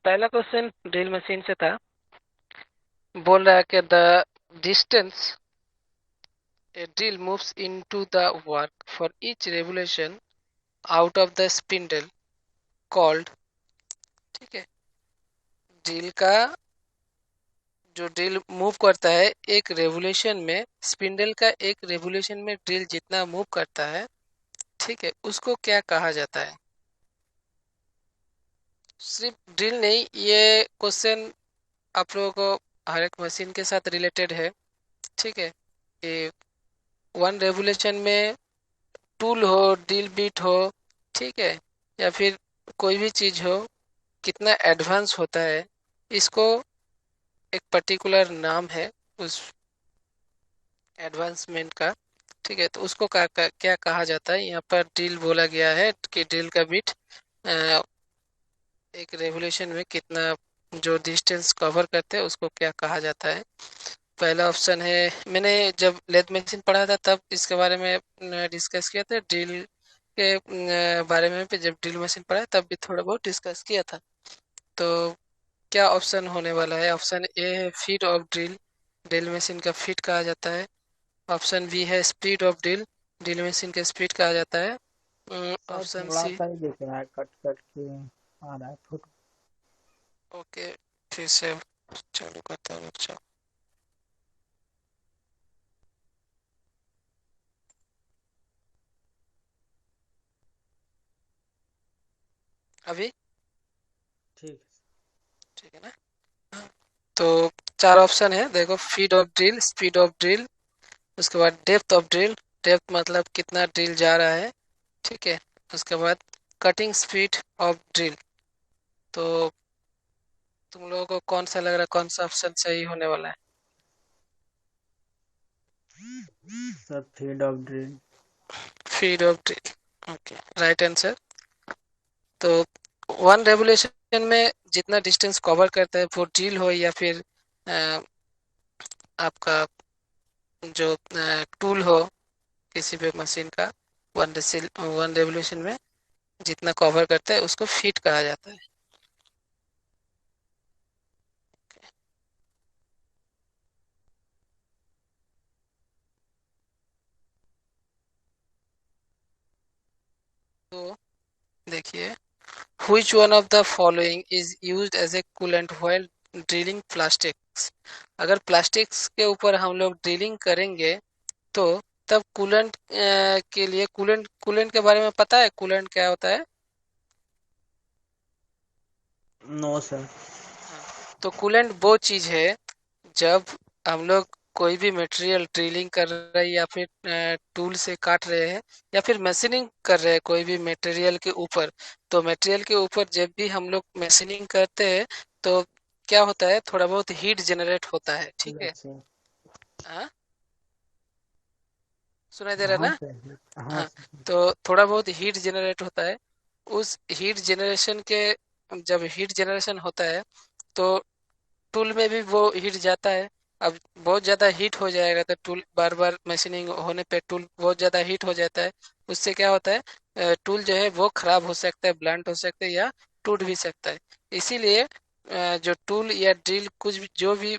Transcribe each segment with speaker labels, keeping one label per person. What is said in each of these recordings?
Speaker 1: पहला question drill machine से था। बोल रहा है कि the distance a drill moves into the work for each revolution out of the spindle called। ठीक है, ड्रिल का जो ड्रिल मूव करता है एक रेवोल्यूशन में, स्पिंडल का एक रेवोल्यूशन में ड्रिल जितना मूव करता है, ठीक है, उसको क्या कहा जाता है। सिर्फ ड्रिल नहीं, ये क्वेश्चन आप लोगों को हर एक मशीन के साथ रिलेटेड है। ठीक है, ये वन रेवोल्यूशन में टूल हो, ड्रिल बीट हो, ठीक है, या फिर कोई भी चीज हो, कितना एडवांस होता है, इसको एक पर्टिकुलर नाम है उस एडवांसमेंट का। ठीक है, तो उसको क्या कहा जाता है। यहाँ पर ड्रिल बोला गया है कि ड्रिल का बीट एक रेवोल्यूशन में कितना जो डिस्टेंस कवर करते हैं उसको क्या कहा जाता है। पहला ऑप्शन है, मैंने जब लेथ मशीन पढ़ा था तब इसके बारे में डिस्कस किया था। ड्रिल के बारे में भी जब ड्रिल मशीन पढ़ा तब भी थोड़ा बहुत डिस्कस किया था। तो क्या ऑप्शन होने वाला है। ऑप्शन ए है feet of drill, drill machine का फीट कहा जाता है। ऑप्शन बी है speed of drill, drill machine का स्पीड कहा जाता है।
Speaker 2: सर
Speaker 1: ऑप्शन
Speaker 2: थोड़ा
Speaker 1: सी।
Speaker 2: सा ही दिख रहा है, कट कट के आ रहा है फोटो।
Speaker 1: ओके, फिर से चालू करता हूँ। अच्छा, अभी
Speaker 2: ठीक
Speaker 1: ठीक है ना। तो चार ऑप्शन है, देखो, feed of drill, speed of drill, उसके बाद डेप्थ ऑफ ड्रिल, डेप्थ मतलब कितना ड्रिल जा रहा है, ठीक है, उसके बाद कटिंग स्पीड ऑफ ड्रिल। तो तुम लोगों को कौन सा लग रहा है, कौन सा ऑप्शन सही होने वाला है।
Speaker 2: है sir, feed of drill.
Speaker 1: Feed of drill, okay, right answer. तो वन रेवोल्यूशन में जितना डिस्टेंस कवर करता है वो ड्रिल हो या फिर अ, आपका जो टूल हो किसी भी मशीन का, वन रेवोल्यूशन में जितना कवर करता है उसको फीट कहा जाता है। तो देखिए, which one of the following is used as a coolant while drilling plastics। अगर प्लास्टिक्स के ऊपर हम लोग ड्रिलिंग करेंगे तो तब कूलेंट के लिए, कूलेंट कूलेंट के बारे में पता है, कूलेंट क्या होता है।
Speaker 2: No sir.
Speaker 1: हाँ, तो कूलेंट वो चीज है जब हम लोग कोई भी मटेरियल ड्रिलिंग कर रहे हैं या फिर टूल से काट रहे हैं या फिर मशीनिंग कर रहे हैं कोई भी मटेरियल के ऊपर, तो मटेरियल के ऊपर जब भी हम लोग मशीनिंग करते हैं तो क्या होता है, थोड़ा बहुत हीट जनरेट होता है, ठीक है।
Speaker 2: अच्छा।
Speaker 1: हाँ, सुनाई दे रहा है
Speaker 2: हाँ
Speaker 1: ना।
Speaker 2: सर, हाँ
Speaker 1: हाँ,
Speaker 2: सर।
Speaker 1: तो थोड़ा बहुत हीट जनरेट होता है। उस हीट जनरेशन के, जब हीट जनरेशन होता है तो टूल में भी वो हीट जाता है। अब बहुत ज़्यादा हीट हो जाएगा तो टूल बार बार मशीनिंग होने पे टूल बहुत ज़्यादा हीट हो जाता है। उससे क्या होता है, टूल जो है वो खराब हो सकता है, ब्लंट हो सकता है या टूट भी सकता है। इसीलिए जो टूल या ड्रिल कुछ भी जो भी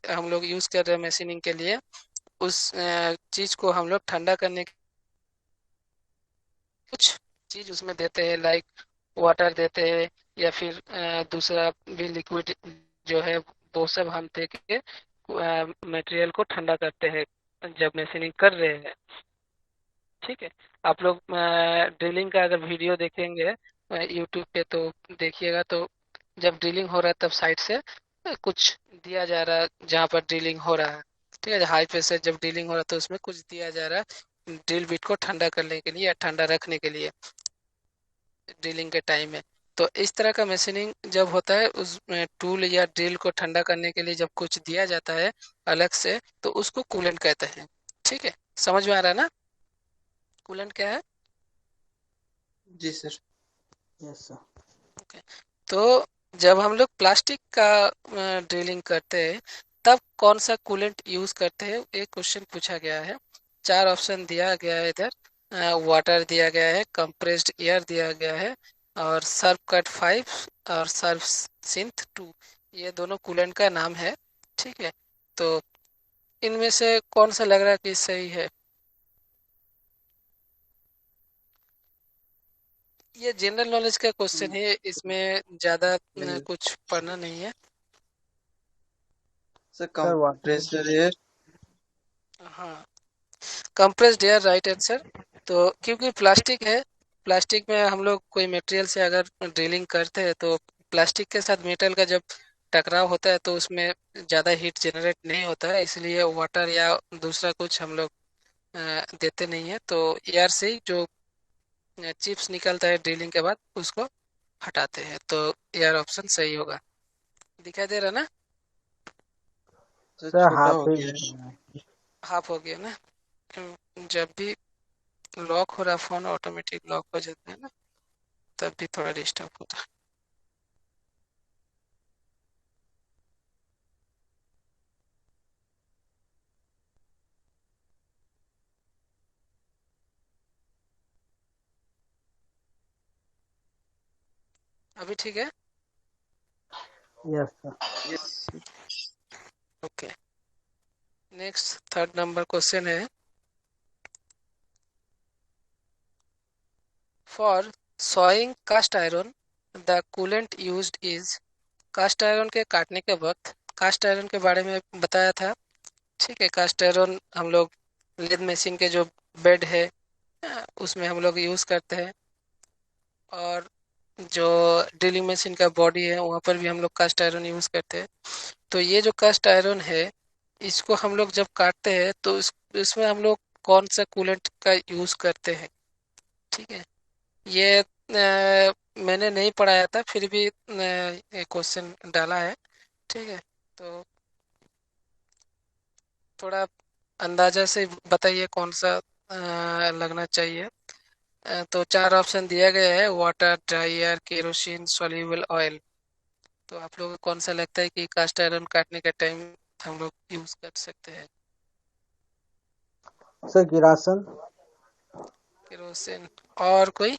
Speaker 1: हम लोग यूज़ कर रहे हैं मशीनिंग के लिए, उस चीज़ को हम लोग ठंडा करने की कुछ चीज़ उसमें देते हैं, लाइक वाटर देते हैं या फिर दूसरा भी लिक्विड जो है, वो सब हम दे के मटेरियल को ठंडा करते हैं जब मशीनिंग कर रहे हैं। ठीक है, आप लोग ड्रिलिंग का अगर वीडियो देखेंगे यूट्यूब पे तो देखिएगा, तो जब ड्रिलिंग हो रहा है तब साइड से कुछ दिया जा रहा है जहाँ पर ड्रिलिंग हो रहा है। ठीक है, हाई प्रेशर जब ड्रिलिंग हो रहा है तो उसमें कुछ दिया जा रहा है ड्रिल बिट को ठंडा करने के लिए या ठंडा रखने के लिए ड्रिलिंग के टाइम में। तो इस तरह का मशीनिंग जब होता है उस टूल या ड्रिल को ठंडा करने के लिए जब कुछ दिया जाता है अलग से, तो उसको कूलेंट कहते हैं। ठीक है, समझ में आ रहा है ना, कूलेंट क्या है।
Speaker 2: जी सर। Yes sir.
Speaker 1: ओके, तो जब हम लोग प्लास्टिक का ड्रिलिंग करते हैं तब कौन सा कूलेंट यूज करते हैं, एक क्वेश्चन पूछा गया है। चार ऑप्शन दिया गया है इधर। वाटर दिया गया है, कंप्रेस्ड एयर दिया गया है, और सर्व कट 5 और सर्व सिंथ 2, ये दोनों कूलेंट का नाम है। ठीक है, तो इनमें से कौन सा लग रहा है कि सही है? ये जनरल नॉलेज का क्वेश्चन है, इसमें ज्यादा कुछ पढ़ना नहीं है।
Speaker 2: Sir
Speaker 3: sir
Speaker 2: compressor air.
Speaker 1: हाँ, कंप्रेस्ड एयर राइट आंसर। तो क्योंकि प्लास्टिक है, प्लास्टिक में हम लोग कोई मटेरियल से अगर ड्रिलिंग करते हैं तो प्लास्टिक के साथ मेटल का जब टकराव होता है तो उसमें ज़्यादा हीट जनरेट नहीं होता है, इसलिए वाटर या दूसरा कुछ हम लोग देते नहीं है। तो एयर से ही जो चिप्स निकलता है ड्रिलिंग के बाद उसको हटाते हैं, तो एयर ऑप्शन सही होगा। दिखाई दे रहा ना?
Speaker 2: सर
Speaker 3: सर
Speaker 2: छोटा
Speaker 3: हाफ
Speaker 2: हो
Speaker 3: ही
Speaker 2: गया है।
Speaker 3: दिख
Speaker 1: हाफ हो गया ना? जब भी लॉक हो रहा फोन ऑटोमेटिक लॉक हो जाता है ना, तब भी थोड़ा डिस्टर्ब होता है। अभी ठीक है?
Speaker 3: Yes sir.
Speaker 2: Yes.
Speaker 1: Okay, next third number question है। For sawing cast iron the coolant used is. Cast iron के काटने के वक्त कास्ट आयरन के बारे में बताया था। ठीक है, कास्ट आयरन हम लोग लेद मशीन के जो बेड है उसमें हम लोग यूज़ करते हैं, और जो ड्रिलिंग मशीन का बॉडी है वहाँ पर भी हम लोग कास्ट आयरन यूज़ करते हैं। तो ये जो कास्ट आयरन है, इसको हम लोग जब काटते हैं तो इसमें हम लोग कौन सा कूलेंट का यूज़ करते हैं? ठीक है, ये मैंने नहीं पढ़ाया था, फिर भी क्वेश्चन डाला है। ठीक है, तो थोड़ा अंदाजा से बताइए कौन सा लगना चाहिए। तो चार ऑप्शन दिया गया है: water, dry air, kerosene, soluble oil. तो आप लोगों को कौन सा लगता है कि कास्ट आयरन काटने के टाइम हम लोग यूज कर सकते हैं?
Speaker 3: सर किरासन।
Speaker 1: केरोसिन, और कोई?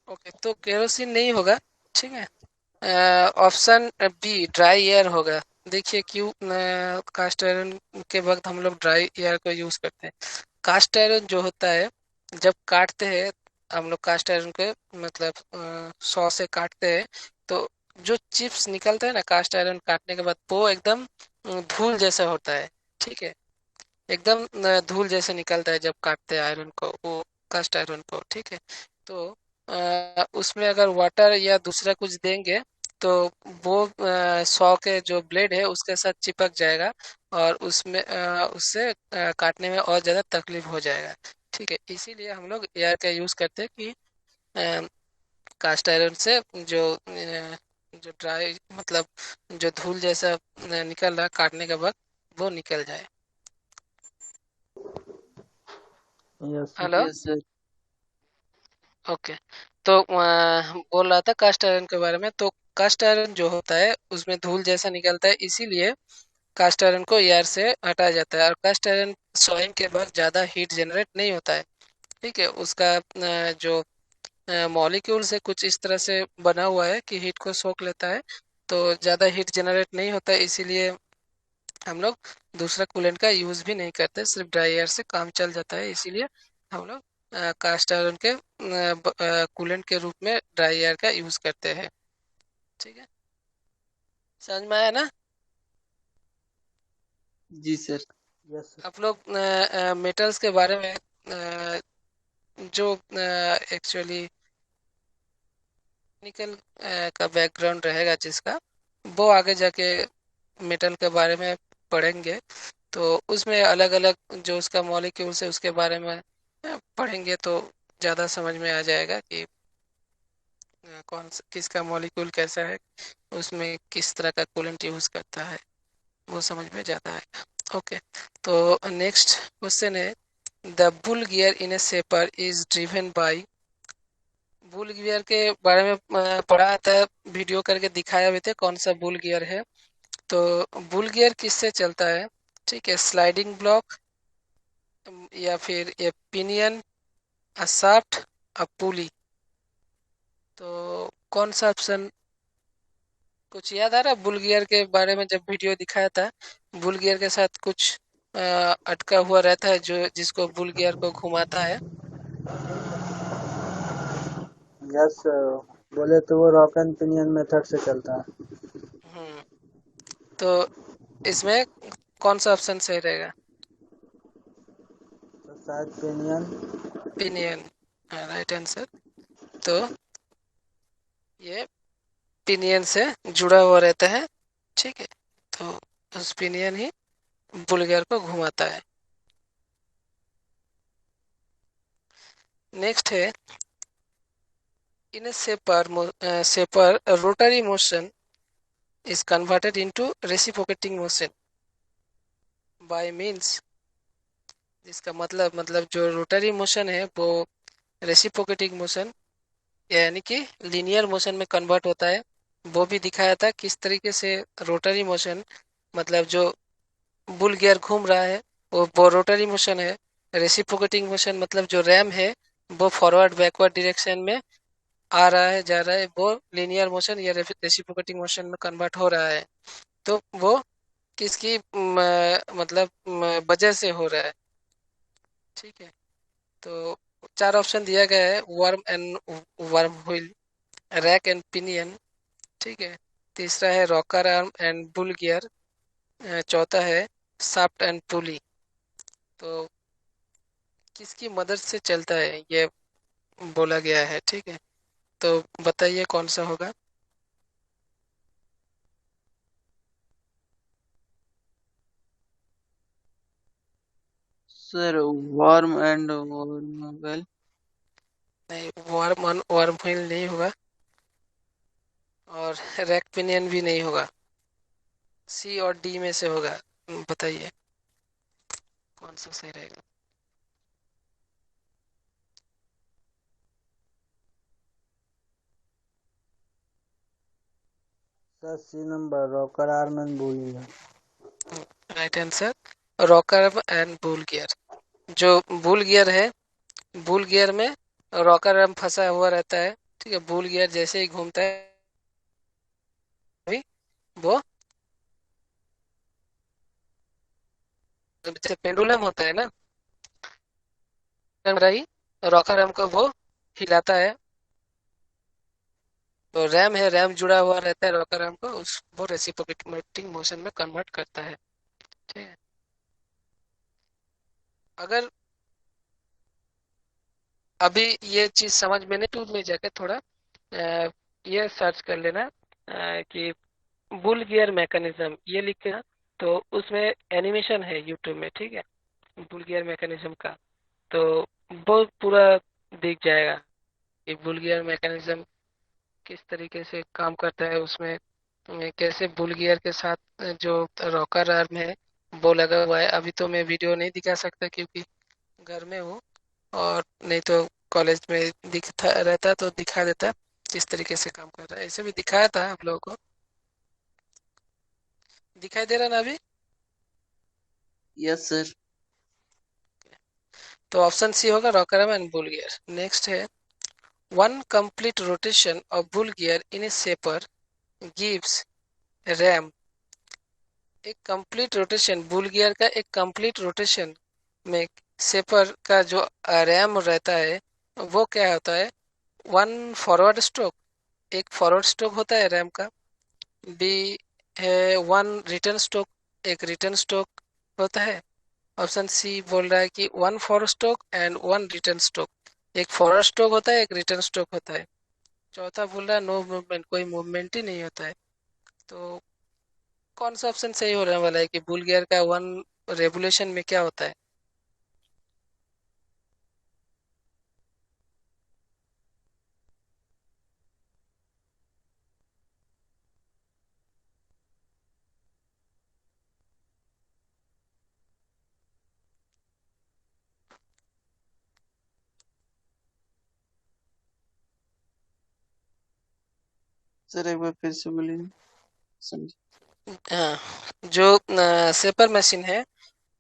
Speaker 1: ओके, तो केरोसिन नहीं होगा। ठीक है, ऑप्शन बी ड्राई एयर होगा। देखिए क्यों कास्ट आयरन के वक्त हम लोग ड्राई एयर को यूज करते हैं। कास्ट आयरन जो होता है, जब काटते हैं हम लोग कास्ट आयरन को, मतलब सौ से काटते हैं, तो जो चिप्स निकलता है ना कास्ट आयरन काटने के बाद, वो एकदम धूल जैसा होता है। ठीक है, एकदम धूल जैसे निकलता है जब काटते हैं आयरन को, वो कास्ट आयरन को। ठीक है, तो उसमें अगर वाटर या दूसरा कुछ देंगे तो वो सौ के जो ब्लेड है उसके साथ चिपक जाएगा, और उसमें उससे काटने में और ज़्यादा तकलीफ हो जाएगा। ठीक है, इसीलिए हम लोग एयर का यूज़ करते हैं कि कास्ट आयरन से जो ड्राई, मतलब जो धूल जैसा निकल रहा है काटने के वक्त, वो निकल जाए।
Speaker 3: Yes sir.
Speaker 1: Hello.
Speaker 2: Yes sir.
Speaker 1: Okay, तो बोल रहा था कास्ट आयरन के बारे में। तो कास्ट आयरन जो होता है उसमें धूल जैसा निकलता है, इसीलिए कास्ट आयरन को एयर से हटाया जाता है। और कास्ट आयरन सॉइंग के बाद ज़्यादा हीट जनरेट नहीं होता है। ठीक है, उसका जो मॉलिक्यूल से कुछ इस तरह से बना हुआ है कि हीट को सोख लेता है, तो ज़्यादा हीट जनरेट नहीं होता है, इसीलिए हम लोग दूसरा कूलेंट का यूज़ भी नहीं करते, सिर्फ ड्राई एयर से काम चल जाता है। इसीलिए हम लोग कास्ट आयरन के कूलेंट के रूप में ड्राई एयर का यूज़ करते हैं। ठीक है, समझ में आया ना?
Speaker 2: जी सर।
Speaker 3: Yes sir.
Speaker 1: आप लोग मेटल्स के बारे में जो एक्चुअली टेक्निकल का बैकग्राउंड रहेगा जिसका, वो आगे जाके मेटल के बारे में पढ़ेंगे, तो उसमें अलग अलग जो उसका मॉलिक्यूल्स है उसके बारे में पढ़ेंगे, तो ज़्यादा समझ में आ जाएगा कि किसका मॉलिक्यूल कैसा है, उसमें किस तरह का कूलेंट यूज़ करता है, वो समझ में ज़्यादा आएगा। ओके, तो नेक्स्ट क्वेश्चन है, the bull gear in A shaper is driven by. Bull gear के बारे में पढ़ा था, वीडियो करके दिखाया भी थे कौन सा बुल गियर है। तो बुल गियर किससे चलता है? ठीक है, स्लाइडिंग ब्लॉक, या फिर ए पिनियन, अ शाफ्ट, अ पुली। तो कौन सा ऑप्शन, कुछ याद आ रहा है? बुल गियर के बारे में जब वीडियो दिखाया था, बुल गियर के साथ कुछ अटका हुआ रहता है जो जिसको बुल गियर को घुमाता है।
Speaker 3: यस सर, बोले तो वो रॉक एंड पिनियन मेथड से चलता है।
Speaker 1: हम्म तो इसमें कौन सा ऑप्शन सही रहेगा?
Speaker 3: तो शायद पिनियन।
Speaker 1: Pinion, right answer. तो ये पिनियन से जुड़ा हुआ रहता है, ठीक है। तो उस पिनियन ही बुल गियर को घुमाता है। नेक्स्ट है, इन a shaper rotary motion is converted into reciprocating motion by means, जिसका मतलब जो रोटरी मोशन है वो रेसिप्रोकेटिंग मोशन यानी कि लीनियर मोशन में कन्वर्ट होता है। वो भी दिखाया था किस तरीके से रोटरी मोशन, मतलब जो बुल गियर घूम रहा है वो रोटरी मोशन है। रेसिप्रोकेटिंग मोशन मतलब जो रैम है वो फॉरवर्ड बैकवर्ड डायरेक्शन में आ रहा है जा रहा है, वो लीनियर मोशन या रेसिप्रोकेटिंग मोशन में कन्वर्ट हो रहा है। तो वो किसकी मतलब वजह से हो रहा है, ठीक है। तो चार ऑप्शन दिया गया है, worm and worm wheel, rack and pinion, ठीक है। तीसरा है rocker arm and bull gear, चौथा है शाफ्ट एंड पुली। तो किसकी मदद से चलता है ये बोला गया है, ठीक है। तो बताइए कौन सा होगा?
Speaker 2: Sir warm and warm well.
Speaker 1: नहीं, वर्म व्हील नहीं होगा और रैक पिनियन भी नहीं होगा। सी और डी में से होगा। बताइए कौन सा सही रहेगा?
Speaker 3: Sir C number, rocker arm and bull है।
Speaker 1: Right answer, rocker and bull gear. जो बुल गियर है, बुल गियर में रॉकर आर्म फंसा हुआ रहता है, ठीक है। बुल गियर जैसे ही घूमता है वो, जैसे पेंडुलम होता है ना, ही रॉकर आर्म को वो हिलाता है। तो रैम है, रैम जुड़ा हुआ रहता है रॉकर आर्म को, उस वो रेसिप्रोकेटिंग मोशन में कन्वर्ट करता है, ठीक है। अगर अभी ये चीज समझ में नहीं, यूट्यूब में जाके थोड़ा ये सर्च कर लेना कि बुल गियर मैकेनिज्म ये लिख के ना, तो उसमें एनिमेशन है यूट्यूब में, ठीक है, बुल गियर मैकेनिज्म का। तो वो पूरा दिख जाएगा कि बुल गियर मैकेनिज्म किस तरीके से काम करता है उसमें, कैसे बुल गियर के साथ जो रॉकर आर्म है वो लगा हुआ है। अभी तो मैं वीडियो नहीं दिखा सकता क्योंकि घर में हूँ, और नहीं तो कॉलेज में दिखता रहता तो दिखा देता किस तरीके से काम कर रहा है। ऐसे भी दिखाया था आप लोगों को, दिखाई दे रहा ना अभी?
Speaker 2: Yes sir.
Speaker 1: तो ऑप्शन सी होगा, rocker arm and bull gear. Next है, one complete rotation of bull gear in a shaper gives ram. एक कंप्लीट रोटेशन, बुल गियर का एक कंप्लीट रोटेशन में शेपर का जो रैम रहता है वो क्या होता है? वन फॉरवर्ड स्ट्रोक, एक फॉरवर्ड स्ट्रोक होता है रैम का। बी है वन रिटर्न स्ट्रोक, एक रिटर्न स्ट्रोक होता है। ऑप्शन सी बोल रहा है कि one forward stroke and one return stroke, एक फॉरवर्ड स्ट्रोक होता है एक रिटर्न स्ट्रोक होता है। चौथा बोल रहा है नो मूवमेंट, कोई मूवमेंट ही नहीं होता है। तो कौन सा ऑप्शन सही होने वाला है कि बुल गियर का वन रेवोल्यूशन में क्या होता है?
Speaker 2: सर एक बार फिर से बोलिए, समझ।
Speaker 1: हाँ, जो सेपर मशीन है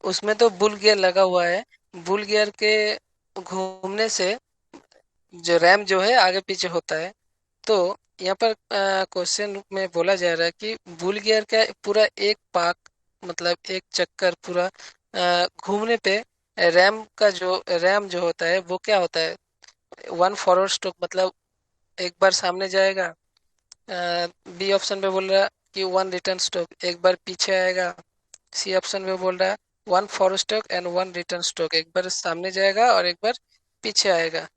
Speaker 1: उसमें तो बुल गियर लगा हुआ है, बुल गियर के घूमने से जो रैम जो है आगे पीछे होता है। तो यहाँ पर क्वेश्चन में बोला जा रहा है कि बुल गियर का पूरा एक पाक, मतलब एक चक्कर पूरा घूमने पे रैम जो होता है वो क्या होता है, वन फॉरवर्ड स्ट्रोक, मतलब एक बार सामने जाएगा। बी ऑप्शन पे बोल रहा है कि वन रिटर्न स्ट्रोक, एक बार पीछे आएगा। सी ऑप्शन में बोल रहा है one forward stroke and one return stroke, एक बार सामने जाएगा और एक बार पीछे आएगा।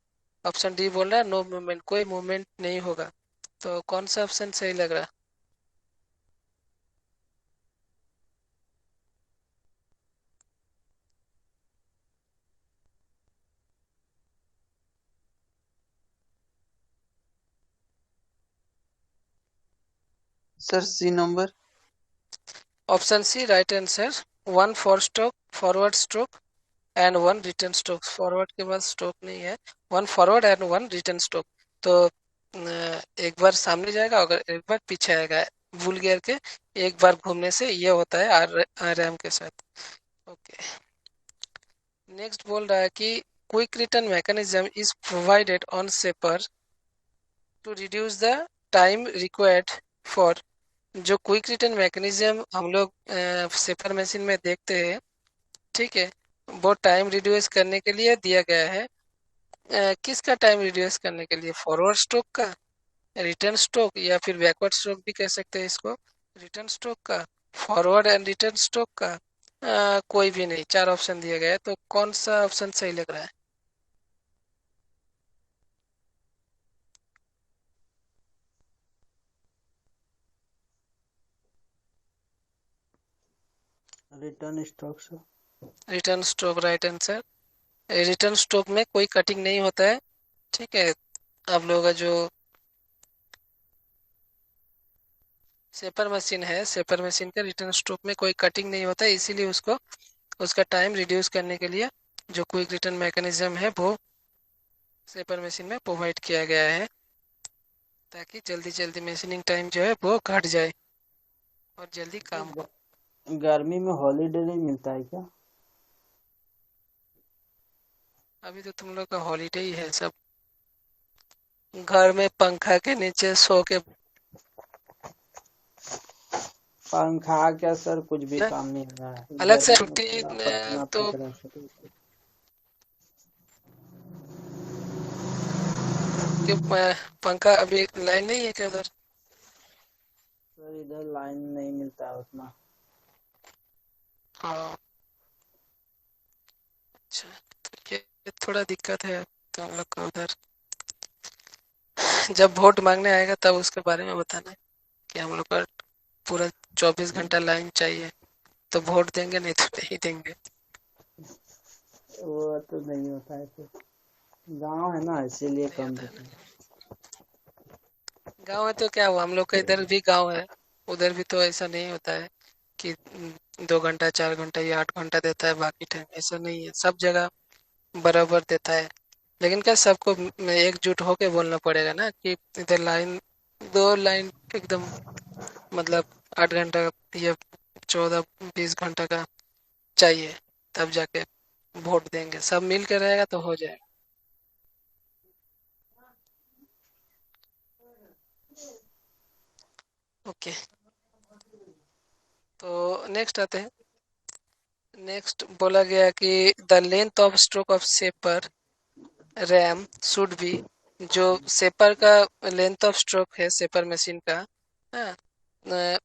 Speaker 1: ऑप्शन डी बोल रहा है नो मूवमेंट, कोई मूवमेंट नहीं होगा। तो कौन सा ऑप्शन सही लग रहा है?
Speaker 2: Sir C number.
Speaker 1: Option C right answer. One for stroke, forward stroke and one return stroke. Forward के बाद स्ट्रोक नहीं है, one forward and one return stroke. तो एक बार सामने जाएगा और एक बार पीछे आएगा। भूल गियर के एक बार घूमने से ये होता है आर रैम के साथ। ओके, नेक्स्ट बोल रहा है कि quick return mechanism is provided on shaper to reduce the time required for. जो क्विक रिटर्न मैकेनिज्म हम लोग सेपर मशीन में देखते हैं, ठीक है, वो टाइम रिड्यूस करने के लिए दिया गया है। किसका टाइम रिड्यूस करने के लिए? फॉरवर्ड स्ट्रोक का, रिटर्न स्ट्रोक, या फिर बैकवर्ड स्ट्रोक भी कह सकते हैं इसको, रिटर्न स्ट्रोक का, फॉरवर्ड एंड रिटर्न स्ट्रोक का। कोई भी नहीं, चार ऑप्शन दिया गया है, तो कौन सा ऑप्शन सही लग रहा है?
Speaker 3: रिटर्न स्ट्रोक से।
Speaker 1: Return stroke right answer. Return stroke में कोई कटिंग नहीं होता है, ठीक है। आप लोगों का जो सेपर मशीन है, सेपर मशीन का रिटर्न स्ट्रोक में कोई कटिंग नहीं होता है, इसीलिए उसको उसका टाइम रिड्यूस करने के लिए जो क्विक रिटर्न मैकेनिज्म है वो सेपर मशीन में प्रोवाइड किया गया है, ताकि जल्दी जल्दी मशीनिंग टाइम जो है वो घट जाए और जल्दी काम हो।
Speaker 3: गर्मी में हॉलीडे नहीं मिलता है क्या?
Speaker 1: अभी तो तुम लोग का हॉलीडे ही है, सब घर में पंखा के नीचे सो के
Speaker 3: पंखा क्या सर, कुछ भी
Speaker 1: ना,
Speaker 3: काम नहीं हो रहा है
Speaker 1: अलग से
Speaker 3: गर्मी में,
Speaker 1: छुट्टी
Speaker 3: पूरा पसीना
Speaker 1: तो
Speaker 3: फेंक रहा है।
Speaker 1: क्यों पंखा अभी लाइन नहीं है क्या उधर?
Speaker 3: सर इधर लाइन नहीं मिलता है उतना।
Speaker 1: हाँ, अच्छा, तो ये थोड़ा दिक्कत है तो हम लोग का उधर। जब वोट मांगने आएगा तब उसके बारे में बताना कि हम लोग का पूरा 24 घंटा लाइन चाहिए, तो वोट देंगे, नहीं तो नहीं देंगे।
Speaker 3: वो तो नहीं होता है सर, गांव है ना इसीलिए
Speaker 1: नहीं
Speaker 3: कम
Speaker 1: होता है
Speaker 3: देते
Speaker 1: ना,
Speaker 3: हैं।
Speaker 1: गांव है तो क्या हुआ, हम लोग का इधर भी गांव है, उधर भी तो ऐसा नहीं होता है कि 2 घंटा 4 घंटा या 8 घंटा देता है बाकी टाइम, ऐसा नहीं है, सब जगह बराबर देता है। लेकिन क्या सबको एकजुट होके बोलना पड़ेगा ना कि इधर लाइन, दो लाइन एकदम, मतलब 8 घंटा या 14 20 घंटा का चाहिए, तब जाके वोट देंगे, सब मिल के रहेगा तो हो जाएगा। ओके, तो नेक्स्ट आते हैं। नेक्स्ट बोला गया कि the length of stroke of shaper RAM should be. जो सेपर का लेंथ ऑफ स्ट्रोक है सेपर मशीन का, हाँ,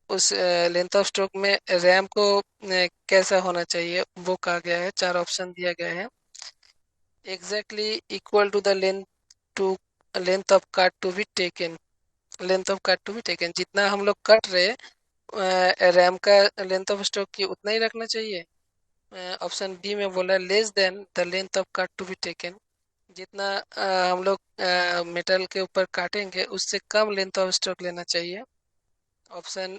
Speaker 1: उस लेंथ ऑफ स्ट्रोक में रैम को कैसा होना चाहिए वो कहा गया है, चार ऑप्शन दिया गया है। Exactly equal to the length to length of card to be taken. Length of card to be taken, जितना हम लोग कट रहे रैम का लेंथ ऑफ स्ट्रोक की उतना ही रखना चाहिए। ऑप्शन बी में बोला less than the length of card to be taken, जितना हम लोग मेटल के ऊपर काटेंगे उससे कम लेंथ ऑफ स्ट्रोक लेना चाहिए। ऑप्शन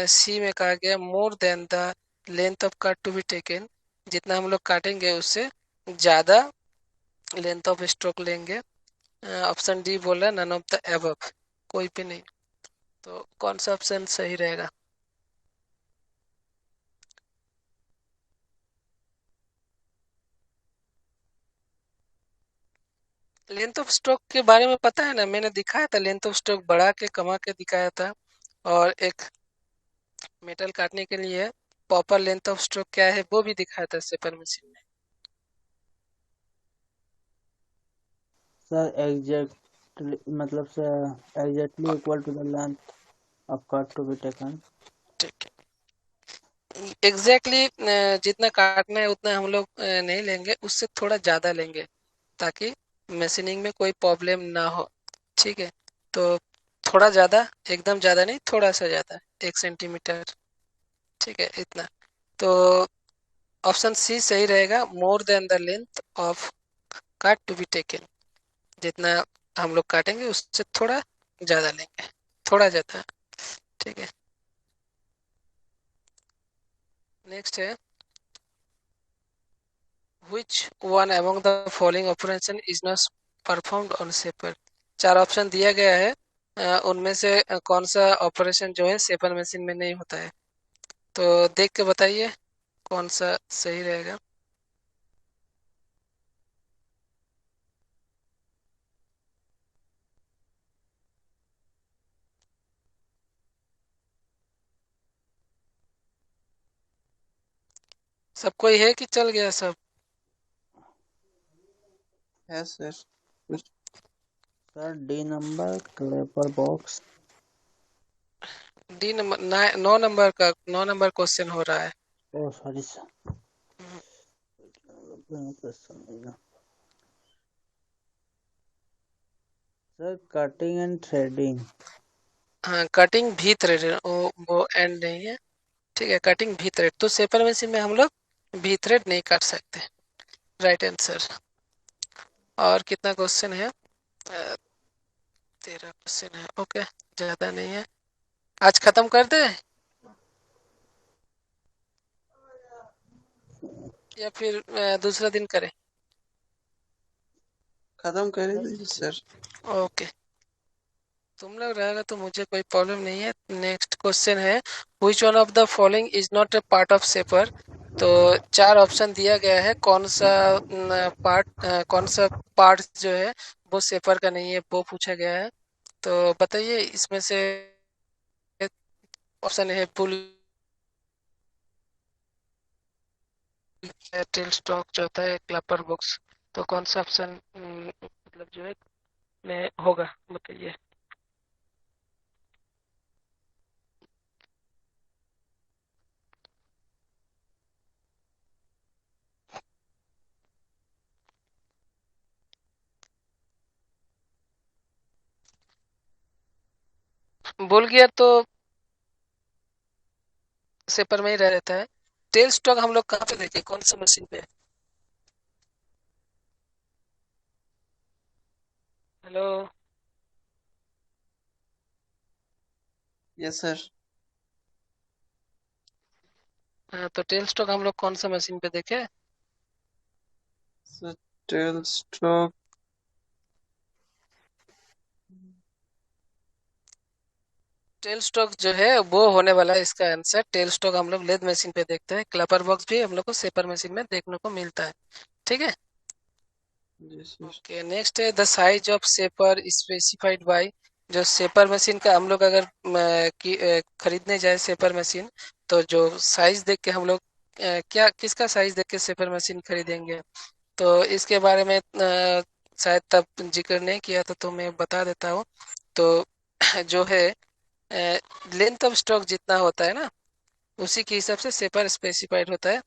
Speaker 1: सी में कहा गया more than the length of cut to be taken, जितना हम लोग काटेंगे उससे ज़्यादा लेंथ ऑफ स्ट्रोक लेंगे। ऑप्शन डी बोला नन ऑफ द एबव, कोई भी नहीं। तो कौन सा ऑप्शन सही रहेगा? लेंथ ऑफ स्ट्रोक के बारे में पता है ना, मैंने दिखाया था लेंथ ऑफ स्ट्रोक बढ़ा के कमा के दिखाया था। और एक मेटल काटने के लिए प्रॉपर लेंथ ऑफ स्ट्रोक क्या है वो भी दिखाया था सेपर मशीन में।
Speaker 3: सर एग्जैक्टली मतलब sir exactly equal to the length of cut to be taken.
Speaker 1: ठीक है, एग्जैक्टली जितना काटना है उतना हम लोग नहीं लेंगे, उससे थोड़ा ज़्यादा लेंगे ताकि मशीनिंग में कोई प्रॉब्लम ना हो। ठीक है, तो थोड़ा ज़्यादा, एकदम ज़्यादा नहीं, थोड़ा सा ज़्यादा, 1 सेंटीमीटर। ठीक है, इतना। तो ऑप्शन सी सही रहेगा, मोर देन द लेंथ ऑफ काट टू बी टेकन। जितना हम लोग काटेंगे उससे थोड़ा ज़्यादा लेंगे, थोड़ा ज़्यादा। ठीक है, नेक्स्ट है, which one among the following operation is not performed on shaper. चार ऑप्शन दिया गया है, उनमें से कौन सा ऑपरेशन जो है सेपर मशीन में नहीं होता है। तो देख के बताइए कौन सा सही रहेगा। सब कोई है कि चल गया सब?
Speaker 2: है sir.
Speaker 3: Sir D number clapper box.
Speaker 1: D number, 9 number question हो रहा है।
Speaker 3: Oh sorry sir. Sir cutting and threading.
Speaker 1: हाँ, कटिंग भी थ्रेड, वो एंड नहीं है। ठीक है, कटिंग भी थ्रेड, तो सेपर मशीन में हम लोग भी थ्रेड नहीं काट सकते। Right answer. और कितना क्वेश्चन है? 13 क्वेश्चन है, ओके, ज्यादा नहीं है। आज खत्म कर दे या फिर दूसरा दिन करें?
Speaker 2: खत्म कर दीजिए सर।
Speaker 1: ओके, तुम लोग रहेगा तो मुझे कोई प्रॉब्लम नहीं है। नेक्स्ट क्वेश्चन है, which one of the following is not a part of shaper. तो चार ऑप्शन दिया गया है, कौन सा कौन सा पार्ट जो है वो सेपर का नहीं है वो पूछा गया है। तो बताइए इसमें से। ऑप्शन है पुल, टेल स्टॉक, चौथा है क्लैपर बॉक्स। तो कौन सा ऑप्शन मतलब जो है में होगा, बताइए। बोल गया तो सेपर में ही रह रहता है। टेल स्टॉक हम लोग कहाँ पे देखे, कौन सा मशीन पे? हेलो।
Speaker 2: Yes sir.
Speaker 1: हाँ, तो टेल स्टॉक हम लोग कौन सा मशीन पे देखे?
Speaker 2: Sir tail stroke.
Speaker 1: Tail stock जो है वो होने वाला है इसका आंसर। टेल स्टॉक हम लोग लेद मशीन पे देखते हैं, क्लैपर बॉक्स भी हम लोग को सेपर मशीन में देखने को मिलता है। ठीक है,
Speaker 2: जी सर।
Speaker 1: ओके। नेक्स्ट है, the size of shaper specified by. जो सेपर मशीन का हम लोग अगर खरीदने जाए सेपर मशीन, तो जो साइज देख के हम लोग क्या किसका साइज देख के सेपर मशीन खरीदेंगे? तो इसके बारे में शायद तब जिक्र नहीं किया था, तो मैं बता देता हूँ। तो जो है लेंथ ऑफ स्ट्रोक जितना होता है ना, उसी के हिसाब से सेपर स्पेसिफाइड होता है।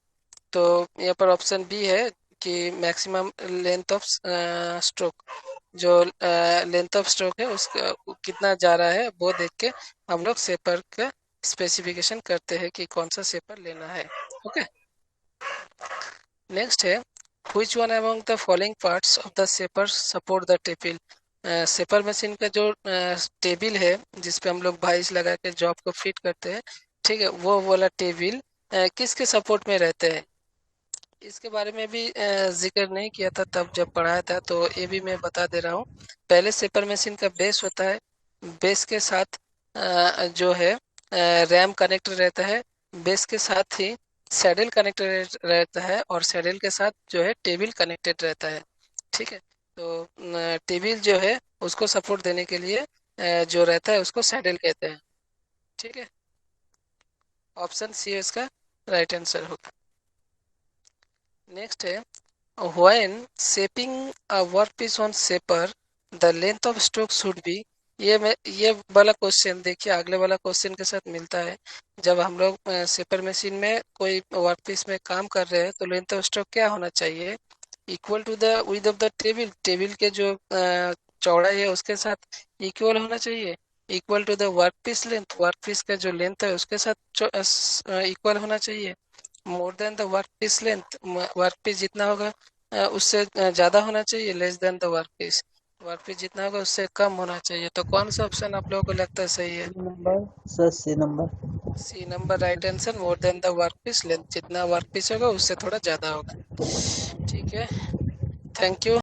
Speaker 1: तो यहाँ पर ऑप्शन बी है कि मैक्सिमम लेंथ ऑफ स्ट्रोक, जो लेंथ ऑफ स्ट्रोक है उसका कितना जा रहा है वो देख के हम लोग सेपर का स्पेसिफिकेशन करते हैं कि कौन सा सेपर लेना है। ओके, नेक्स्ट है, which one among the following parts of the shaper support the table। Shaper machine का जो टेबल है जिसपे हम लोग भाइस लगा के जॉब को फिट करते हैं, ठीक है, वो वाला टेबल किसके सपोर्ट में रहते हैं? इसके बारे में भी जिक्र नहीं किया था तब जब पढ़ाया था, तो ये भी मैं बता दे रहा हूँ। पहले सेपर मशीन का बेस होता है, बेस के साथ जो है रैम कनेक्टर रहता है, बेस के साथ ही सैडल कनेक्टर रहता है, और सैडल के साथ जो है टेबल कनेक्टेड रहता है। ठीक है, तो टेबल जो है उसको सपोर्ट देने के लिए जो रहता है उसको सैडल कहते हैं। ठीक है, ऑप्शन सी इसका राइट आंसर होगा। नेक्स्ट है, when shaping a workpiece on shaper the length of stroke should be. ये वाला क्वेश्चन देखिए अगले वाला क्वेश्चन के साथ मिलता है। जब हम लोग शेपर मशीन में कोई वर्कपीस में काम कर रहे हैं तो लेंथ ऑफ स्ट्रोक क्या होना चाहिए? Equal to the width of the table, table के जो चौड़ाई है उसके साथ इक्वल होना चाहिए। Equal to the workpiece length, workpiece का जो लेंथ है उसके साथ इक्वल होना चाहिए। More than the work piece length, work piece जितना होगा उससे ज्यादा होना चाहिए। Less than the work piece जितना होगा उससे कम होना चाहिए। तो कौन सा ऑप्शन आप लोगों को लगता है सही है?
Speaker 3: Number sir, C number.
Speaker 1: C number right answer. More than the work piece length, जितना वर्क पीस होगा उससे थोड़ा ज्यादा होगा। ठीक है, थैंक यू।